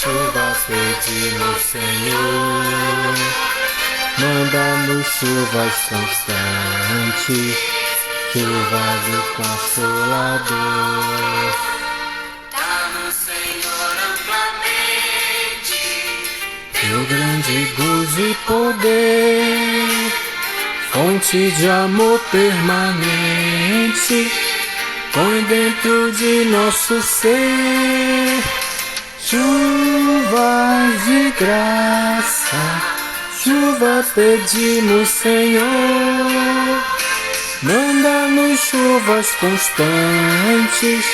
chuva pedimos, Senhor. Manda-nos chuvas constantes, chuva do Consolador. Dá-nos, Senhor, amplamente Teu grande gozo e poder, fonte de amor permanente, põe dentro de nosso ser chuvas de graça. Chuva pedimos, Senhor. Manda-nos chuvas constantes,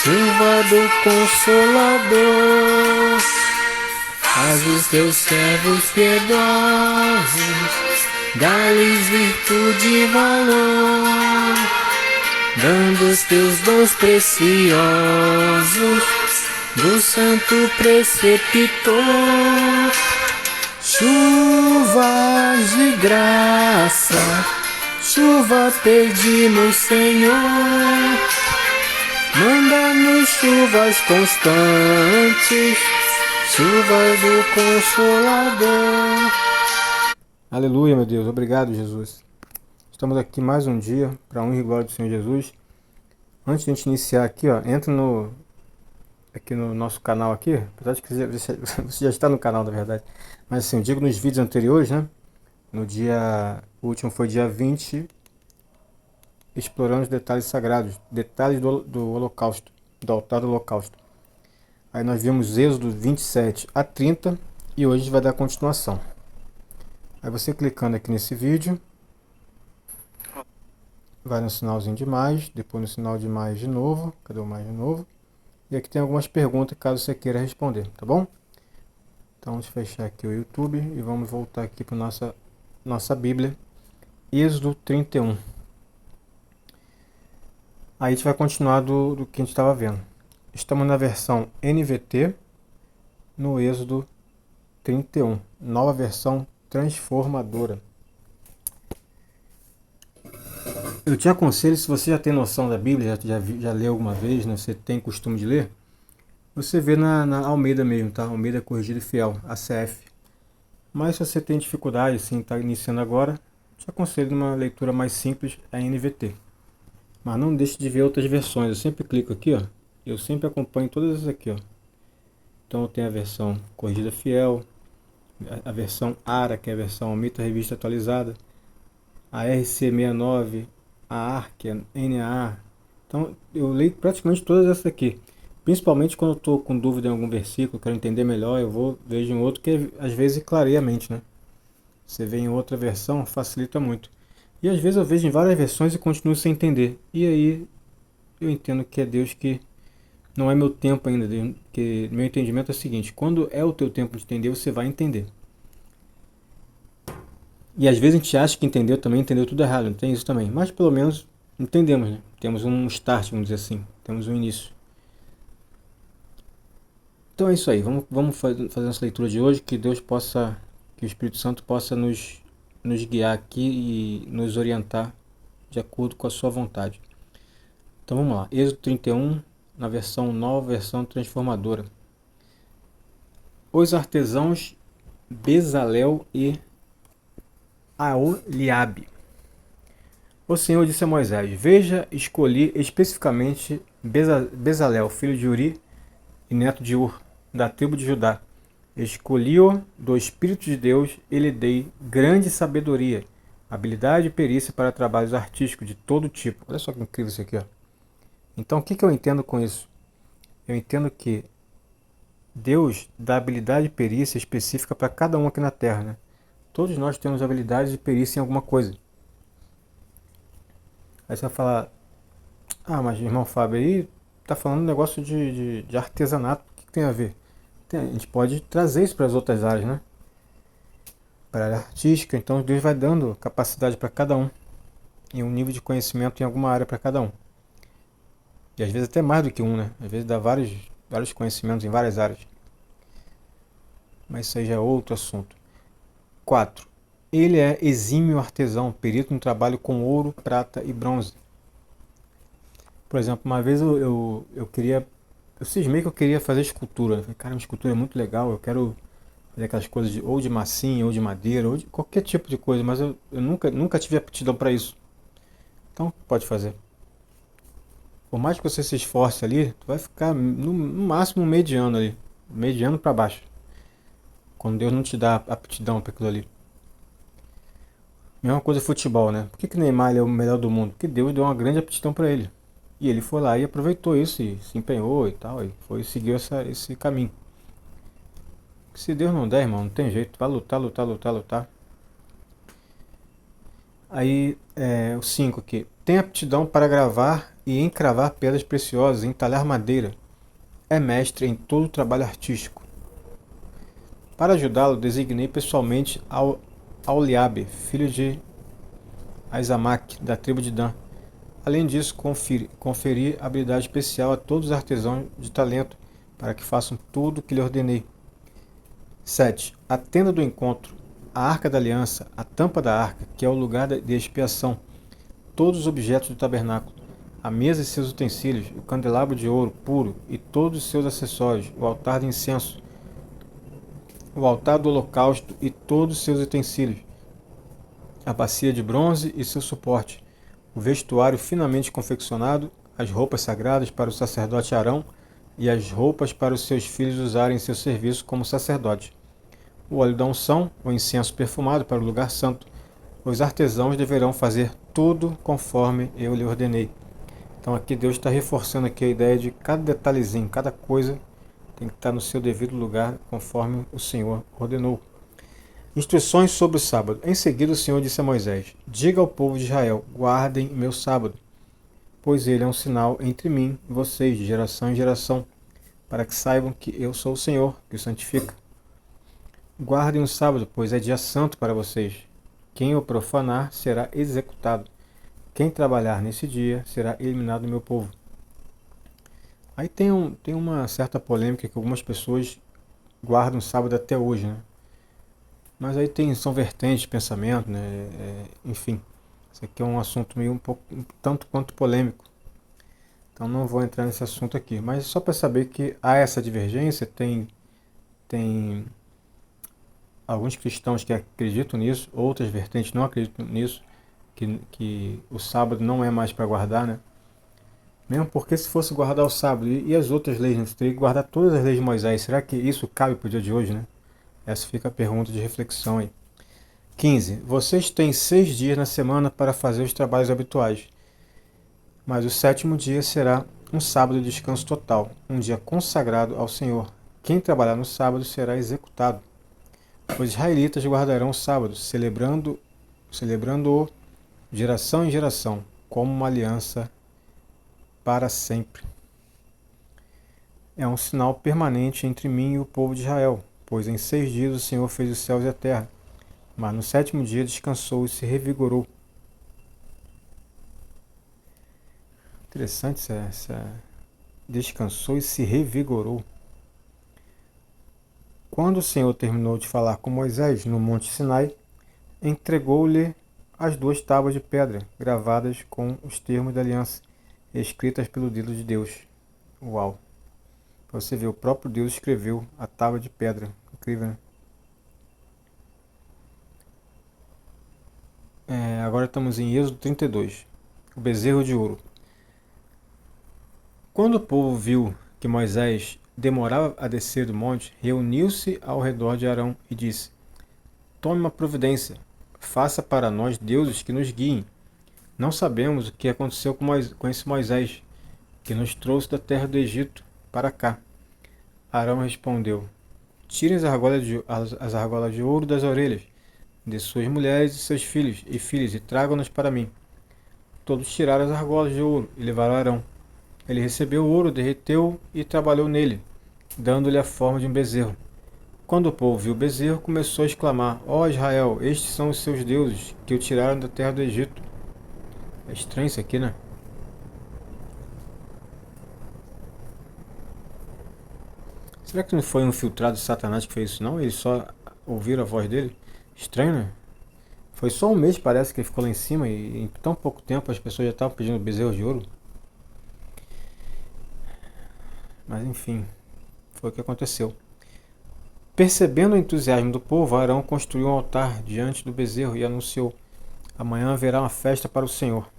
chuva do Consolador. Faz os teus servos piedosos, dá-lhes virtude e valor, dando os teus dons preciosos do santo preceptor. Chuvas de graça, chuva pedimos, Senhor. Manda-nos chuvas constantes, chuva do Consolador. Aleluia, meu Deus. Obrigado, Jesus. Estamos aqui mais um dia para a honra e glória do Senhor Jesus. Antes de a gente iniciar aqui, ó, entra aqui no nosso canal aqui, apesar de que você já está no canal, na verdade. Mas assim, eu digo nos vídeos anteriores, né? O último foi dia 20, explorando os detalhes sagrados, detalhes do holocausto, do altar do holocausto. Aí nós vimos Êxodo 27 a 30 e hoje a gente vai dar continuação. Aí você clicando aqui nesse vídeo, vai no sinalzinho de mais, depois no sinal de mais de novo, cadê o mais de novo? E aqui tem algumas perguntas caso você queira responder, tá bom? Então vamos fechar aqui o YouTube e vamos voltar aqui para nossa Bíblia, Êxodo 31. Aí a gente vai continuar do que a gente estava vendo. Estamos na versão NVT, no Êxodo 31, nova versão transformadora. Eu te aconselho, se você já tem noção da Bíblia, já leu alguma vez, né, você tem costume de ler, você vê na Almeida mesmo, tá? Almeida Corrigida e Fiel, ACF. Mas se você tem dificuldade, assim, está iniciando agora, te aconselho uma leitura mais simples, a NVT. Mas não deixe de ver outras versões. Eu sempre clico aqui, ó. Eu sempre acompanho todas essas aqui, ó. Então eu tenho a versão Corrigida Fiel, a versão ARA, que é a versão Almeida Revista Atualizada, a RC69, a ARC, a NAA. Então eu leio praticamente todas essas aqui. Principalmente quando eu estou com dúvida em algum versículo, quero entender melhor, vejo em outro que às vezes clareia a mente, né? Você vê em outra versão, facilita muito. E às vezes eu vejo em várias versões e continuo sem entender. E aí eu entendo que é Deus que não é meu tempo ainda, que meu entendimento é o seguinte: quando é o teu tempo de entender, você vai entender. E às vezes a gente acha que entendeu também, entendeu tudo errado, não tem isso também. Mas pelo menos entendemos, né? Temos um start, vamos dizer assim, temos um início. Então é isso aí, vamos fazer essa leitura de hoje, que Deus possa, que o Espírito Santo possa nos guiar aqui e nos orientar de acordo com a sua vontade. Então vamos lá, Êxodo 31, na versão nova, versão transformadora. Os artesãos Bezalel e Aholiabe. O Senhor disse a Moisés: Veja, escolhi especificamente Bezalel, filho de Uri e neto de Ur, da tribo de Judá. Escolhi-o do Espírito de Deus e lhe dei grande sabedoria, habilidade e perícia para trabalhos artísticos de todo tipo. Olha só que incrível isso aqui, ó. Então o que eu entendo com isso? Eu entendo que Deus dá habilidade e perícia específica para cada um aqui na Terra, né? Todos nós temos habilidade e perícia em alguma coisa. Aí você vai falar: ah, mas irmão Fábio, aí tá falando um negócio de artesanato, o que tem a ver? A gente pode trazer isso para as outras áreas, né? Para a área artística, então Deus vai dando capacidade para cada um e um nível de conhecimento em alguma área para cada um. E às vezes até mais do que um, né? Às vezes dá vários conhecimentos em várias áreas. Mas isso aí já é outro assunto. 4. Ele é exímio artesão, perito no trabalho com ouro, prata e bronze. Por exemplo, uma vez eu queria eu cismei que eu queria fazer escultura. Eu falei, cara, uma escultura é muito legal, eu quero fazer aquelas coisas ou de massinha, ou de madeira, ou de qualquer tipo de coisa, mas eu nunca tive aptidão para isso. Então, pode fazer. Por mais que você se esforce ali, tu vai ficar no máximo mediano ali. Mediano para baixo. Quando Deus não te dá aptidão para aquilo ali. Mesma coisa futebol, né? Por que Neymar ele é o melhor do mundo? Porque Deus deu uma grande aptidão para ele. E ele foi lá e aproveitou isso e se empenhou e tal. E foi seguiu esse caminho. Se Deus não der, irmão, não tem jeito. Vai lutar, lutar, lutar, lutar. Aí, o 5 aqui. Tem aptidão para gravar e encravar pedras preciosas, entalhar madeira. É mestre em todo o trabalho artístico. Para ajudá-lo, designei pessoalmente Auliabe, filho de Aizamaque, da tribo de Dan. Além disso, conferi habilidade especial a todos os artesãos de talento, para que façam tudo o que lhe ordenei. 7. A tenda do encontro, a arca da aliança, a tampa da arca, que é o lugar de expiação, todos os objetos do tabernáculo, a mesa e seus utensílios, o candelabro de ouro puro e todos os seus acessórios, o altar de incenso, o altar do holocausto e todos os seus utensílios, a bacia de bronze e seu suporte, o vestuário finamente confeccionado, as roupas sagradas para o sacerdote Arão e as roupas para os seus filhos usarem em seu serviço como sacerdote, o óleo da unção, o incenso perfumado para o lugar santo. Os artesãos deverão fazer tudo conforme eu lhe ordenei. Então aqui Deus está reforçando aqui a ideia de cada detalhezinho, cada coisa tem que estar no seu devido lugar conforme o Senhor ordenou. Instruções sobre o sábado. Em seguida o Senhor disse a Moisés: diga ao povo de Israel, guardem meu sábado, pois ele é um sinal entre mim e vocês, de geração em geração, para que saibam que eu sou o Senhor, que o santifica. Guardem o sábado, pois é dia santo para vocês. Quem o profanar será executado. Quem trabalhar nesse dia será eliminado do meu povo. Aí tem uma certa polêmica que algumas pessoas guardam o sábado até hoje, né? Mas aí são vertentes de pensamento, né? Enfim, isso aqui é um assunto meio um tanto quanto polêmico. Então não vou entrar nesse assunto aqui. Mas só para saber que há essa divergência, tem alguns cristãos que acreditam nisso, outras vertentes não acreditam nisso, que o sábado não é mais para guardar, né? Mesmo porque se fosse guardar o sábado e as outras leis, né? Você teria que guardar todas as leis de Moisés. Será que isso cabe para o dia de hoje, né? Essa fica a pergunta de reflexão aí. 15. Vocês têm 6 dias na semana para fazer os trabalhos habituais, mas o 7º dia será um sábado de descanso total, um dia consagrado ao Senhor. Quem trabalhar no sábado será executado. Os israelitas guardarão o sábado, celebrando-o de geração em geração, como uma aliança para sempre. É um sinal permanente entre mim e o povo de Israel, pois em 6 dias o Senhor fez os céus e a terra, mas no 7º dia descansou e se revigorou. Interessante essa descansou e se revigorou. Quando o Senhor terminou de falar com Moisés no Monte Sinai, entregou-lhe as 2 tábuas de pedra, gravadas com os termos da aliança, escritas pelo dedo de Deus. Uau! Para você ver, o próprio Deus escreveu a tábua de pedra. Incrível, né? Agora estamos em Êxodo 32. O bezerro de ouro. Quando o povo viu que Moisés demorava a descer do monte, reuniu-se ao redor de Arão e disse: tome uma providência, faça para nós deuses que nos guiem. Não sabemos o que aconteceu com esse Moisés, que nos trouxe da terra do Egito para cá. Arão respondeu: tirem as argolas de ouro das orelhas de suas mulheres e seus filhos e filhas e tragam-nas para mim. Todos tiraram as argolas de ouro e levaram a Arão. Ele recebeu o ouro, derreteu e trabalhou nele, dando-lhe a forma de um bezerro. Quando o povo viu o bezerro, começou a exclamar: ó Israel, estes são os seus deuses, que o tiraram da terra do Egito. É estranho isso aqui, né? Será que não foi um infiltrado de Satanás que fez isso, não? Eles só ouviram a voz dele? Estranho, né? Foi só um mês, parece, que ele ficou lá em cima e em tão pouco tempo as pessoas já estavam pedindo bezerros de ouro. Mas enfim, foi o que aconteceu. Percebendo o entusiasmo do povo, Arão construiu um altar diante do bezerro e anunciou: amanhã haverá uma festa para o Senhor.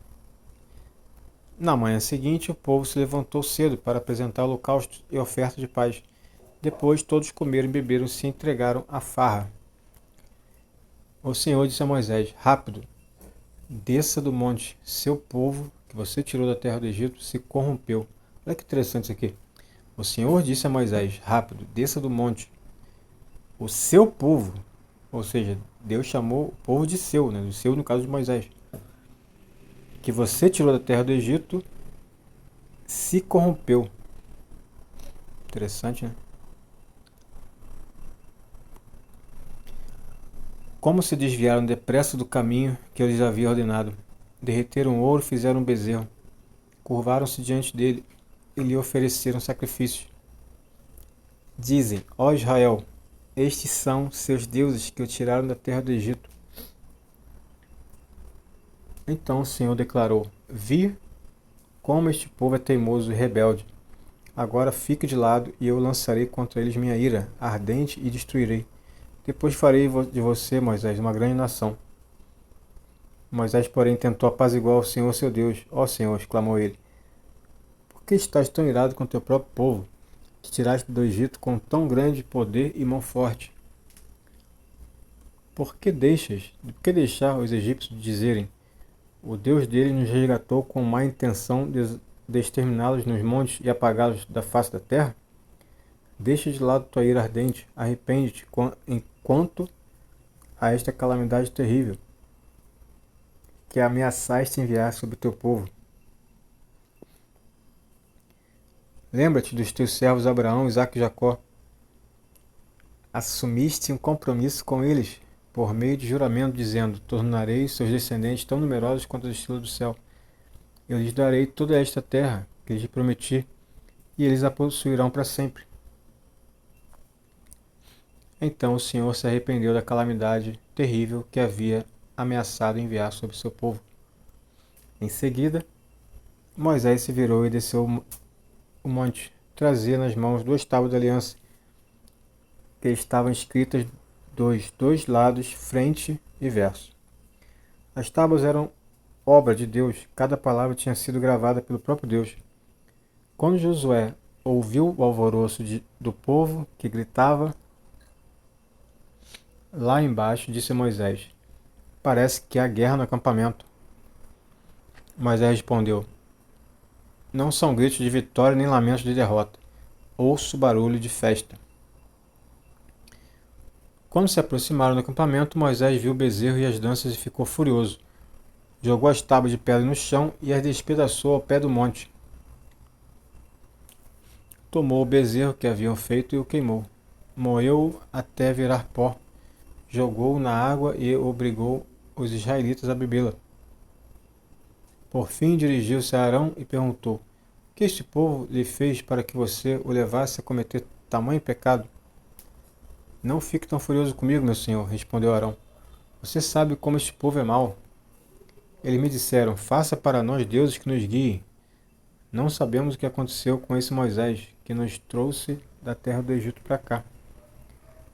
Na manhã seguinte, o povo se levantou cedo para apresentar holocaustos e oferta de paz. Depois, todos comeram e beberam e se entregaram à farra. O Senhor disse a Moisés: rápido, desça do monte. Seu povo, que você tirou da terra do Egito, se corrompeu. Olha que interessante isso aqui. O Senhor disse a Moisés: rápido, desça do monte. O seu povo, ou seja, Deus chamou o povo de seu, né? Do seu no caso de Moisés, que você tirou da terra do Egito, se corrompeu. Interessante, né? Como se desviaram depressa do caminho que eu lhes havia ordenado. Derreteram ouro e fizeram um bezerro. Curvaram-se diante dele e lhe ofereceram sacrifícios. Dizem: ó Israel, estes são seus deuses que o tiraram da terra do Egito. Então o Senhor declarou: vi como este povo é teimoso e rebelde. Agora fique de lado e eu lançarei contra eles minha ira ardente e destruirei. Depois farei de você, Moisés, uma grande nação. Moisés, porém, tentou apaziguar o Senhor seu Deus. Ó Senhor, exclamou ele, por que estás tão irado com teu próprio povo, que tiraste do Egito com tão grande poder e mão forte? Por que deixar os egípcios dizerem: o Deus deles nos resgatou com má intenção de exterminá-los nos montes e apagá-los da face da terra? Deixa de lado tua ira ardente, arrepende-te enquanto a esta calamidade terrível que ameaçaste enviar sobre o teu povo. Lembra-te dos teus servos Abraão, Isaque e Jacó. Assumiste um compromisso com eles por meio de juramento, dizendo: tornarei seus descendentes tão numerosos quanto as estrelas do céu. Eu lhes darei toda esta terra que lhes prometi, e eles a possuirão para sempre. Então o Senhor se arrependeu da calamidade terrível que havia ameaçado enviar sobre seu povo. Em seguida, Moisés se virou e desceu o monte. Trazia nas mãos 2 tábuas de aliança, que estavam escritas dos 2 lados, frente e verso. As tábuas eram obra de Deus, cada palavra tinha sido gravada pelo próprio Deus. Quando Josué ouviu o alvoroço do povo que gritava lá embaixo, disse a Moisés: parece que há guerra no acampamento. Moisés respondeu: não são gritos de vitória nem lamentos de derrota. Ouço barulho de festa. Quando se aproximaram do acampamento, Moisés viu o bezerro e as danças e ficou furioso. Jogou as tábuas de pedra no chão e as despedaçou ao pé do monte. Tomou o bezerro que haviam feito e o queimou. Moeu-o até virar pó. Jogou-o na água e obrigou os israelitas a bebê-la. Por fim dirigiu-se a Arão e perguntou: o que este povo lhe fez para que você o levasse a cometer tamanho pecado? Não fique tão furioso comigo, meu senhor, respondeu Arão. Você sabe como este povo é mau. Eles me disseram: faça para nós deuses que nos guiem. Não sabemos o que aconteceu com esse Moisés, que nos trouxe da terra do Egito para cá.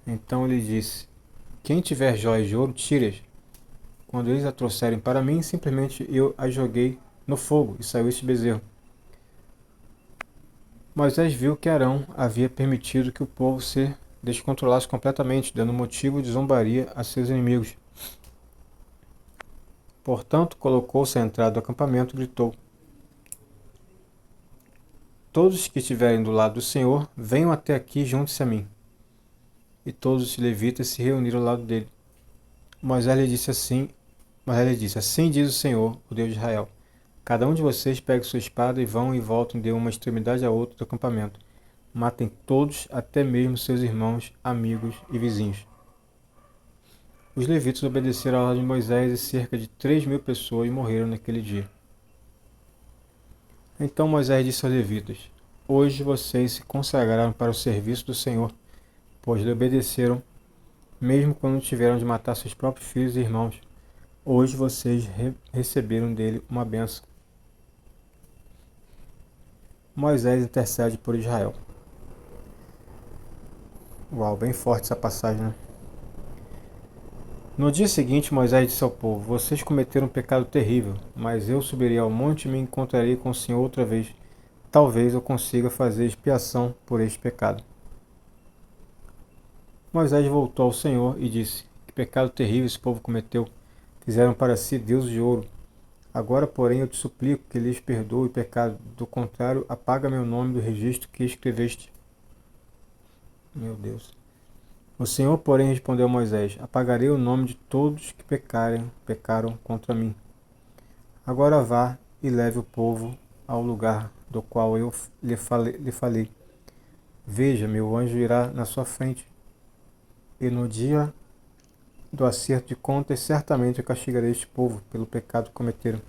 Então ele disse: quem tiver joias de ouro, tire-as. Quando eles a trouxerem para mim, simplesmente eu as joguei no fogo e saiu este bezerro. Moisés viu que Arão havia permitido que o povo se descontrolasse completamente, dando motivo de zombaria a seus inimigos. Portanto, colocou-se à entrada do acampamento e gritou: todos que estiverem do lado do Senhor, venham até aqui e junte-se a mim. E todos os levitas se reuniram ao lado dele. Moisés lhe disse: assim diz o Senhor, o Deus de Israel: cada um de vocês pegue sua espada e vão e voltem de uma extremidade à outra do acampamento. Matem todos, até mesmo seus irmãos, amigos e vizinhos. Os levitas obedeceram à ordem de Moisés e cerca de 3.000 pessoas morreram naquele dia. Então Moisés disse aos levitas: hoje vocês se consagraram para o serviço do Senhor, pois lhe obedeceram, mesmo quando tiveram de matar seus próprios filhos e irmãos. Hoje vocês receberam dele uma bênção. Moisés intercede por Israel. Uau, bem forte essa passagem, né? No dia seguinte, Moisés disse ao povo: Vocês cometeram um pecado terrível, mas eu subirei ao monte e me encontrarei com o Senhor outra vez. Talvez eu consiga fazer expiação por este pecado. Moisés voltou ao Senhor e disse: Que pecado terrível esse povo cometeu! Fizeram para si deuses de ouro. Agora, porém, eu te suplico que lhes perdoe o pecado. Do contrário, apaga meu nome do registro que escreveste. Meu Deus. O Senhor, porém, respondeu a Moisés: Apagarei o nome de todos que pecaram contra mim. Agora vá e leve o povo ao lugar do qual eu lhe falei. Veja, meu anjo irá na sua frente, e no dia do acerto de contas, certamente eu castigarei este povo pelo pecado que cometeram.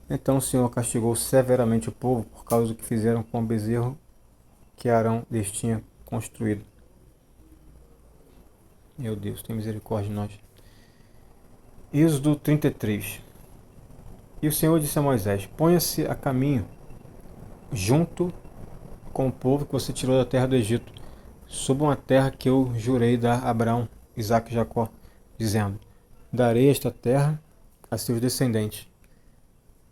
Então o Senhor castigou severamente o povo por causa do que fizeram com o bezerro que Arão lhes tinha construído. Meu Deus, tem misericórdia de nós. Êxodo 33. E o Senhor disse a Moisés: Ponha-se a caminho junto com o povo que você tirou da terra do Egito. Subam a terra que eu jurei dar a Abraão, Isaque e Jacó, dizendo: Darei esta terra a seus descendentes.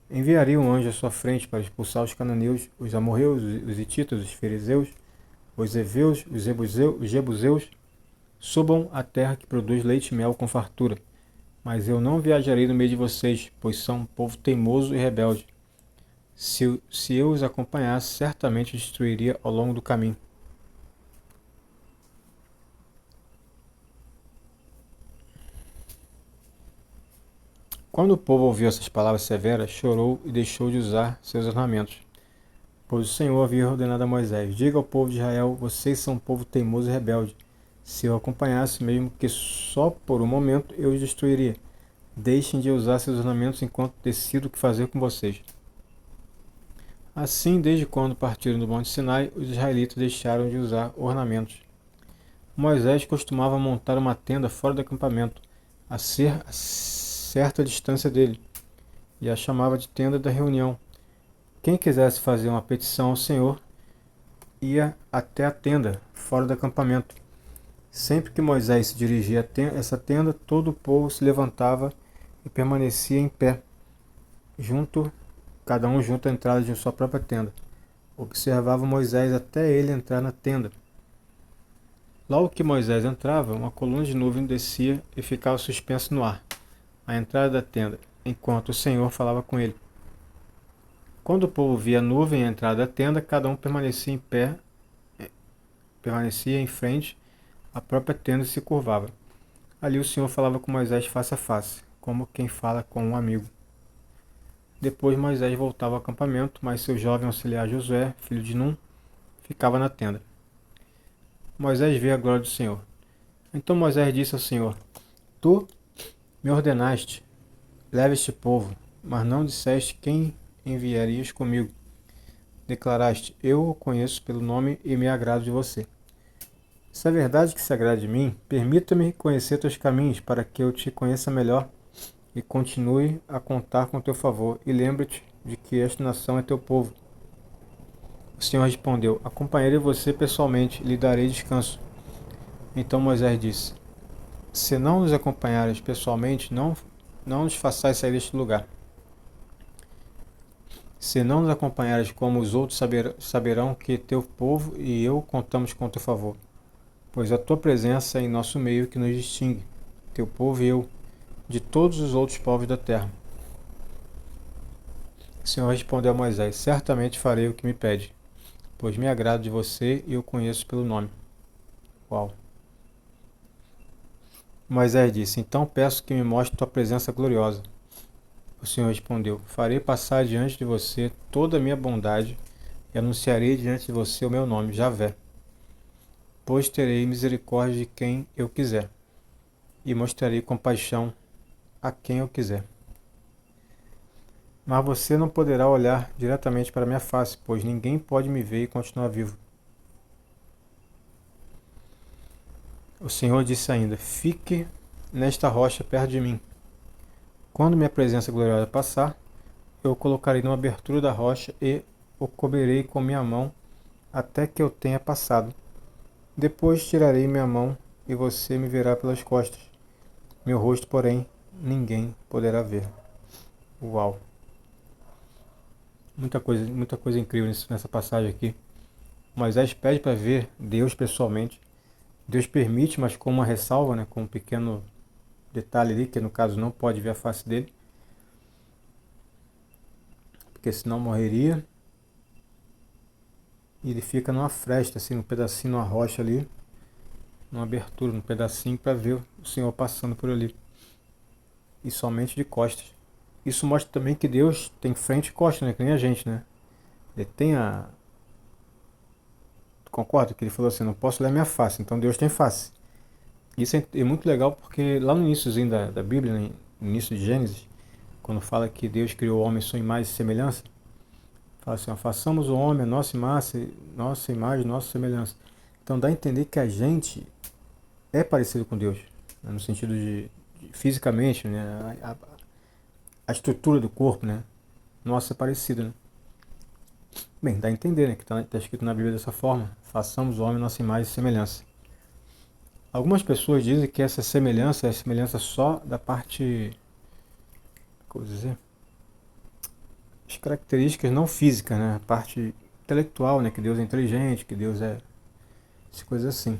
Enviarei um anjo à sua frente para expulsar os cananeus, os amorreus, os hititas, os fariseus, os heveus, os jebuseus. Subam a terra que produz leite e mel com fartura. Mas eu não viajarei no meio de vocês, pois são um povo teimoso e rebelde. Se eu os acompanhasse, certamente os destruiria ao longo do caminho. Quando o povo ouviu essas palavras severas, chorou e deixou de usar seus ornamentos. Pois o Senhor havia ordenado a Moisés: Diga ao povo de Israel: Vocês são um povo teimoso e rebelde. Se eu acompanhasse, mesmo que só por um momento, eu os destruiria. Deixem de usar seus ornamentos enquanto decido o que fazer com vocês. Assim, desde quando partiram do Monte Sinai, os israelitas deixaram de usar ornamentos. Moisés costumava montar uma tenda fora do acampamento, a certa distância dele, e a chamava de tenda da reunião. Quem quisesse fazer uma petição ao Senhor ia até a tenda, fora do acampamento. Sempre que Moisés se dirigia a essa tenda, todo o povo se levantava e permanecia em pé, cada um junto à entrada de sua própria tenda. Observava Moisés até ele entrar na tenda. Logo que Moisés entrava, uma coluna de nuvem descia e ficava suspensa no ar, à entrada da tenda, enquanto o Senhor falava com ele. Quando o povo via a nuvem à entrada da tenda, cada um permanecia em pé, permanecia em frente à própria tenda e se curvava. Ali o Senhor falava com Moisés face a face, como quem fala com um amigo. Depois Moisés voltava ao acampamento, mas seu jovem auxiliar Josué, filho de Num, ficava na tenda. Moisés vê a glória do Senhor. Então Moisés disse ao Senhor: Tu me ordenaste, leve este povo, mas não disseste quem enviarias comigo. Declaraste: Eu o conheço pelo nome e me agrado de você. Se é verdade que se agrada de mim, permita-me conhecer teus caminhos, para que eu te conheça melhor e continue a contar com teu favor. E lembre-te de que esta nação é teu povo. O Senhor respondeu: Acompanharei você pessoalmente e lhe darei descanso. Então Moisés disse: Se não nos acompanhares pessoalmente, não nos façais sair deste lugar. Se não nos acompanhares, como os outros saberão que teu povo e eu contamos com teu favor. Pois a tua presença é em nosso meio que nos distingue, teu povo e eu, de todos os outros povos da terra. O Senhor respondeu a Moisés: Certamente farei o que me pede, pois me agrado de você e o conheço pelo nome. Uau! Moisés disse: Então peço que me mostre tua presença gloriosa. O Senhor respondeu: Farei passar diante de você toda a minha bondade e anunciarei diante de você o meu nome, Javé. Pois terei misericórdia de quem eu quiser e mostrarei compaixão a quem eu quiser. Mas você não poderá olhar diretamente para minha face, pois ninguém pode me ver e continuar vivo. O Senhor disse ainda: Fique nesta rocha perto de mim. Quando minha presença gloriosa passar, eu o colocarei numa abertura da rocha e o cobrirei com minha mão até que eu tenha passado. Depois tirarei minha mão e você me verá pelas costas. Meu rosto, porém, ninguém poderá ver. Uau! Muita coisa incrível nessa passagem aqui. Moisés pede para ver Deus pessoalmente. Deus permite, mas com uma ressalva, né, com um pequeno detalhe ali, que no caso não pode ver a face dele, porque senão morreria. E ele fica numa fresta, assim, num pedacinho, numa rocha ali, numa abertura, num pedacinho, para ver o Senhor passando por ali. E somente de costas. Isso mostra também que Deus tem frente e costas, né? Que nem a gente, né? Ele tem a... Concorda que ele falou assim, não posso olhar minha face, então Deus tem face. Isso é muito legal porque lá no iníciozinho da Bíblia, né, no início de Gênesis, quando fala que Deus criou o homem à sua imagem e semelhança, fala assim, ó, façamos o homem a nossa imagem, nossa semelhança. Então dá a entender que a gente é parecido com Deus, né, no sentido de fisicamente, né, a estrutura do corpo, né, nossa é parecida, né. Bem, dá a entender, né, que está escrito na Bíblia dessa forma, façamos o homem a nossa imagem e semelhança. Algumas pessoas dizem que essa semelhança é a semelhança só da parte, como dizer, as características não físicas, né? A parte intelectual, né? Que Deus é inteligente, que Deus é... essas coisas assim.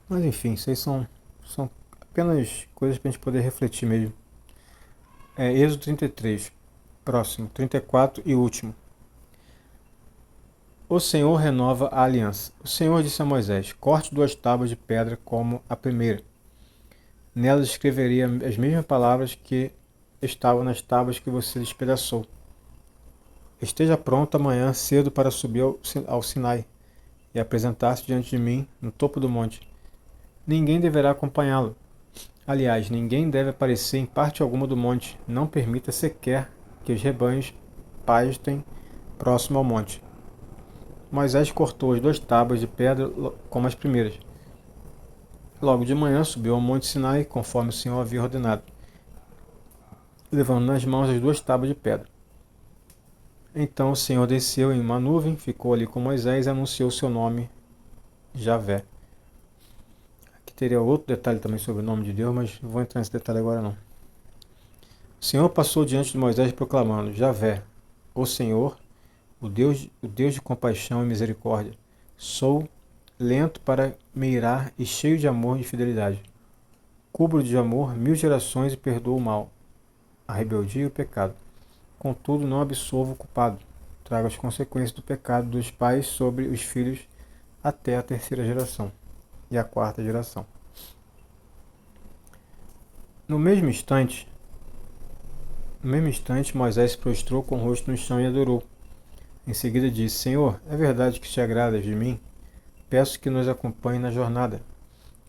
Mas enfim, isso aí são apenas coisas para a gente poder refletir mesmo. Êxodo 33, próximo, 34 e último. O Senhor renova a aliança. O Senhor disse a Moisés, corte 2 tábuas de pedra como a primeira. Nelas escreveria as mesmas palavras que estavam nas tábuas que você despedaçou. Esteja pronto amanhã cedo para subir ao Sinai e apresentar-se diante de mim no topo do monte. Ninguém deverá acompanhá-lo. Aliás, ninguém deve aparecer em parte alguma do monte. Não permita sequer que os rebanhos pastem próximo ao monte. Moisés cortou as 2 tábuas de pedra como as primeiras. Logo de manhã subiu ao monte Sinai, conforme o Senhor havia ordenado, levando nas mãos as 2 tábuas de pedra. Então o Senhor desceu em uma nuvem, ficou ali com Moisés e anunciou seu nome, Javé. Aqui teria outro detalhe também sobre o nome de Deus, mas não vou entrar nesse detalhe agora não. O Senhor passou diante de Moisés proclamando, Javé, o Senhor, o Deus de compaixão e misericórdia. Sou lento para me irar e cheio de amor e fidelidade. Cubro de amor 1000 gerações e perdoo o mal, a rebeldia e o pecado. Contudo, não absolvo o culpado. Trago as consequências do pecado dos pais sobre os filhos até a 3ª geração e a 4ª geração. No mesmo instante, Moisés se prostrou com o rosto no chão e adorou. Em seguida disse, Senhor, é verdade que te agradas de mim? Peço que nos acompanhe na jornada.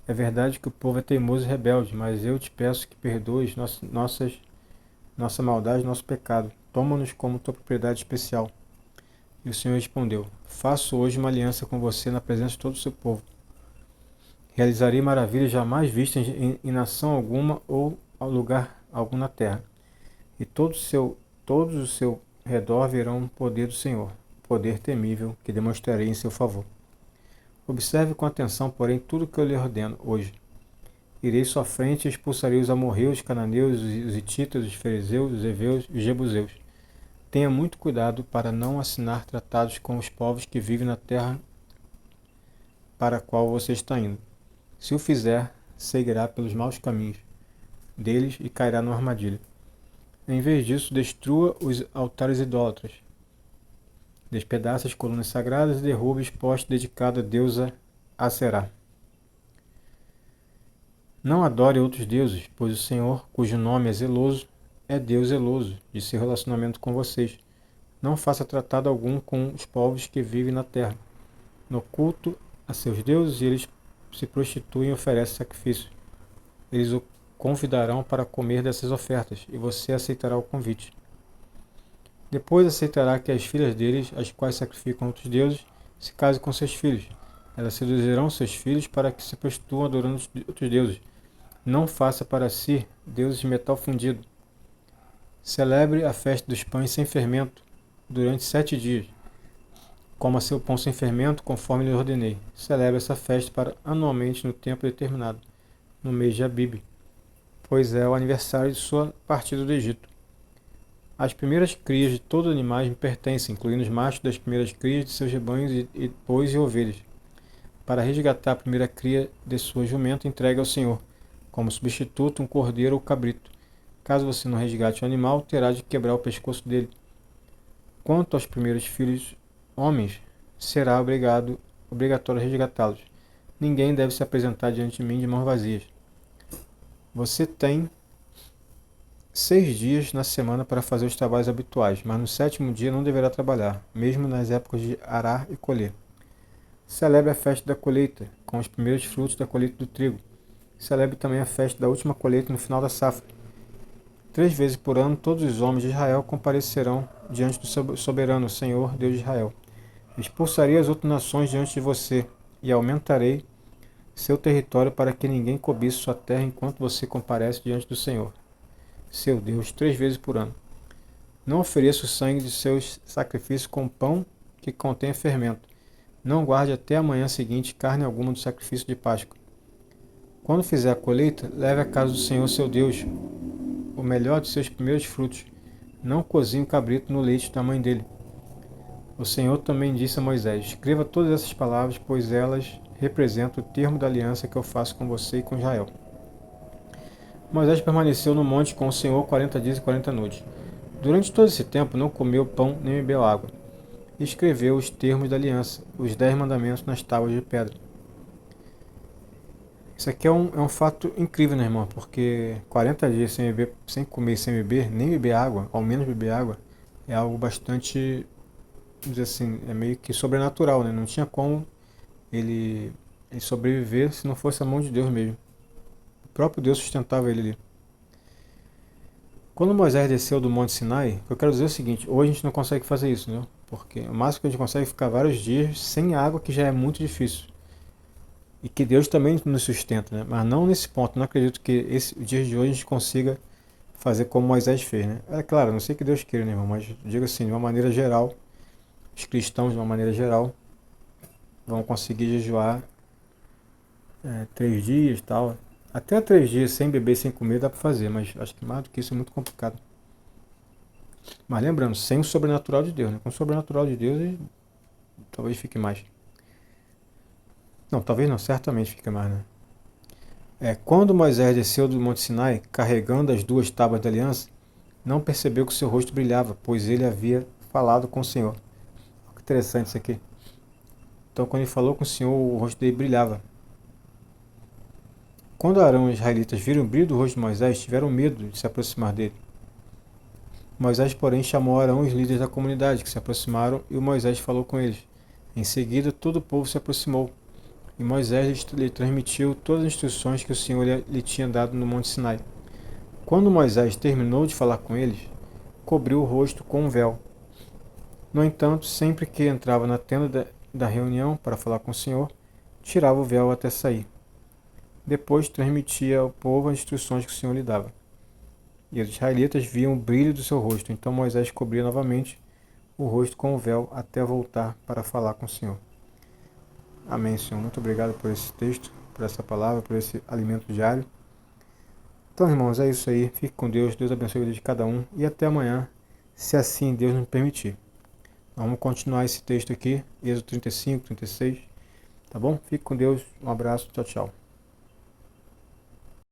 É verdade que o povo é teimoso e rebelde, mas eu te peço que perdoes nossa maldade e nosso pecado. Toma-nos como tua propriedade especial. E o Senhor respondeu, faço hoje uma aliança com você na presença de todo o seu povo. Realizarei maravilhas jamais vistas em nação alguma ou lugar algum na terra. E todos o seu redor verão o poder do Senhor, poder temível que demonstrarei em seu favor. Observe com atenção, porém, tudo o que eu lhe ordeno hoje. Irei sua frente e expulsarei os amorreus, os cananeus, os hititas, os ferezeus, os heveus e os jebuseus. Tenha muito cuidado para não assinar tratados com os povos que vivem na terra para a qual você está indo. Se o fizer, seguirá pelos maus caminhos deles e cairá numa armadilha. Em vez disso, destrua os altares idólatras. Despedaça as colunas sagradas e derruba os postes dedicados à deusa Aserá. Não adore outros deuses, pois o Senhor, cujo nome é zeloso, é Deus zeloso de seu relacionamento com vocês. Não faça tratado algum com os povos que vivem na terra. No culto a seus deuses, eles se prostituem e oferecem sacrifícios. Eles o convidarão para comer dessas ofertas, e você aceitará o convite. Depois aceitará que as filhas deles, as quais sacrificam outros deuses, se casem com seus filhos. Elas seduzirão seus filhos para que se prostituam adorando outros deuses. Não faça para si deuses de metal fundido. Celebre a festa dos pães sem fermento durante 7 dias. coma seu pão sem fermento, conforme lhe ordenei. Celebre essa festa anualmente no tempo determinado, no mês de Abibe, pois é o aniversário de sua partida do Egito. As primeiras crias de todos os animais me pertencem, incluindo os machos das primeiras crias de seus rebanhos e bois e ovelhas. Para resgatar a primeira cria de sua jumenta, entregue ao Senhor, como substituto, um cordeiro ou cabrito. Caso você não resgate o animal, terá de quebrar o pescoço dele. Quanto aos primeiros filhos homens, será obrigatório resgatá-los. Ninguém deve se apresentar diante de mim de mãos vazias. Você tem 6 dias na semana para fazer os trabalhos habituais, mas no 7º dia não deverá trabalhar, mesmo nas épocas de arar e colher. Celebre a festa da colheita, com os primeiros frutos da colheita do trigo. Celebre também a festa da última colheita no final da safra. 3 vezes por ano, todos os homens de Israel comparecerão diante do soberano Senhor, Deus de Israel. Expulsarei as outras nações diante de você e aumentarei seu território para que ninguém cobice sua terra enquanto você comparece diante do Senhor, seu Deus, 3 vezes por ano. Não ofereça o sangue de seus sacrifícios com pão que contenha fermento. Não guarde até a manhã seguinte carne alguma do sacrifício de Páscoa. Quando fizer a colheita, leve à casa do Senhor, seu Deus, o melhor de seus primeiros frutos. Não cozinhe o cabrito no leite da mãe dele. O Senhor também disse a Moisés: escreva todas essas palavras, pois elas representam o termo da aliança que eu faço com você e com Israel. Moisés permaneceu no monte com o Senhor 40 dias e 40 noites. Durante todo esse tempo não comeu pão nem bebeu água. E escreveu os termos da aliança, os 10 mandamentos nas tábuas de pedra. Isso aqui é um fato incrível, né, irmão? Porque 40 dias sem comer e sem beber, nem beber água, ao menos beber água, é algo bastante, vamos dizer assim, é meio que sobrenatural, né? Não tinha como ele sobreviver se não fosse a mão de Deus mesmo. O próprio Deus sustentava ele ali. Quando Moisés desceu do Monte Sinai, eu quero dizer o seguinte: hoje a gente não consegue fazer isso, né? Porque o máximo que a gente consegue é ficar vários dias sem água, que já é muito difícil. E que Deus também nos sustenta, né? Mas não nesse ponto. Não acredito que o dia de hoje a gente consiga fazer como Moisés fez, né? É claro, não sei que Deus queira, né, irmão? Mas digo assim, de uma maneira geral, os cristãos, de uma maneira geral, vão conseguir jejuar 3 dias e tal. Até 3 dias sem beber, sem comer, dá para fazer, mas acho que mais do que isso é muito complicado. Mas lembrando, sem o sobrenatural de Deus, né? Com o sobrenatural de Deus, talvez fique mais. Não, talvez não, certamente fica mais, né? Quando Moisés desceu do Monte Sinai, carregando as 2 tábuas da aliança, não percebeu que seu rosto brilhava, pois ele havia falado com o Senhor. Olha que interessante isso aqui. Então, quando ele falou com o Senhor, o rosto dele brilhava. Quando Arão e os israelitas viram o brilho do rosto de Moisés, tiveram medo de se aproximar dele. Moisés, porém, chamou Arão e os líderes da comunidade, que se aproximaram, e o Moisés falou com eles. Em seguida, todo o povo se aproximou, e Moisés lhe transmitiu todas as instruções que o Senhor lhe tinha dado no Monte Sinai. Quando Moisés terminou de falar com eles, cobriu o rosto com um véu. No entanto, sempre que entrava na tenda da reunião para falar com o Senhor, tirava o véu até sair. Depois transmitia ao povo as instruções que o Senhor lhe dava. E os israelitas viam o brilho do seu rosto. Então Moisés cobria novamente o rosto com o véu até voltar para falar com o Senhor. Amém, Senhor. Muito obrigado por esse texto, por essa palavra, por esse alimento diário. Então, irmãos, é isso aí. Fique com Deus. Deus abençoe a vida de cada um. E até amanhã, se assim Deus nos permitir. Vamos continuar esse texto aqui, Êxodo 35, 36. Tá bom? Fique com Deus. Um abraço. Tchau, tchau.